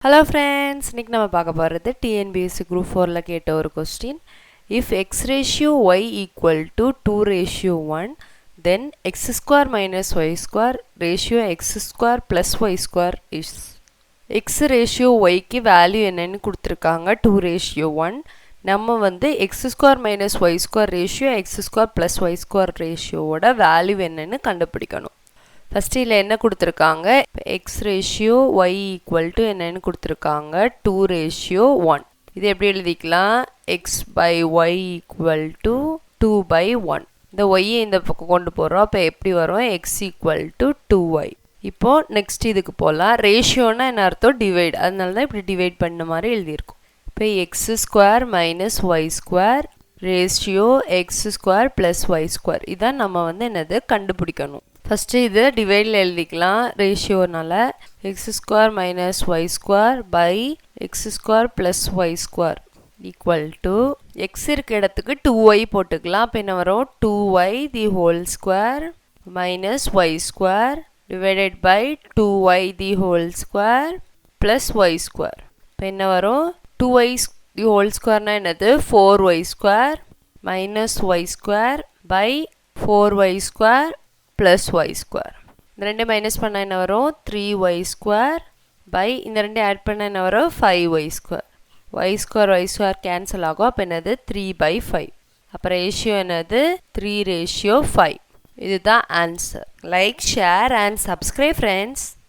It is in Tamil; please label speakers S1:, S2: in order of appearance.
S1: Hello friends, இன்னைக்கு நம்ம பார்க்க போறது TNPSC Group IV ல கேட்ட ஒரு question. If x ratio y equal to 2 ratio 1, then x square minus y square ratio x square plus y square is. x ratio y க்கு வேல்யூ என்னன்னு கொடுத்திருக்காங்க 2 ratio 1. நம்ம வந்து x square minus y square ratio x square plus y square ratio ஓட வேல்யூ என்னன்னு கண்டுபிடிக்கணும். First இதில் என்ன கொடுத்திருக்காங்க x ratio y equal to என்னன்னு கொடுத்திருக்காங்க 2 ratio 1 இது எப்படி எழுதிக்கலாம் x by y equal to 2 by 1 இந்த y இந்த பக்கம் கொண்டு போகிறோம் அப்போ எப்படி வரும் x equal to 2y இப்போ next இதுக்கு போகலாம் ரேஷியோனா என்ன அர்த்தம் டிவைட் அதனால தான் இப்படி டிவைட் பண்ண மாதிரி எழுதியிருக்கும் இப்போ x square minus y square ratio x square plus y square இதான் நம்ம வந்து என்னது கண்டுபிடிக்கணும் First இது டிவைட்ல எழுதிக்கலாம் ரேஷியோனால x square minus y square by x square plus y square equal to x இருக்க இடத்துக்கு 2y போட்டுக்கலாம் அப்ப என்ன வரும் 2y the whole square minus y square divided by 2y the whole square plus y square அப்ப என்ன வரும் 2y the whole square னா என்னது 4y square minus y square by 4y square plus y square இந்த ரெண்டே மைனஸ் பண்ணா என்ன வரும் 3y square by இந்த ரெண்டே ஆட் பண்ணா என்ன வரும் 5y square y square cancel ஆகும் அப்ப என்னது 3 by 5 அப்ப ரேஷியோ என்னது 3 ratio 5 இதுதான் answer like share and subscribe friends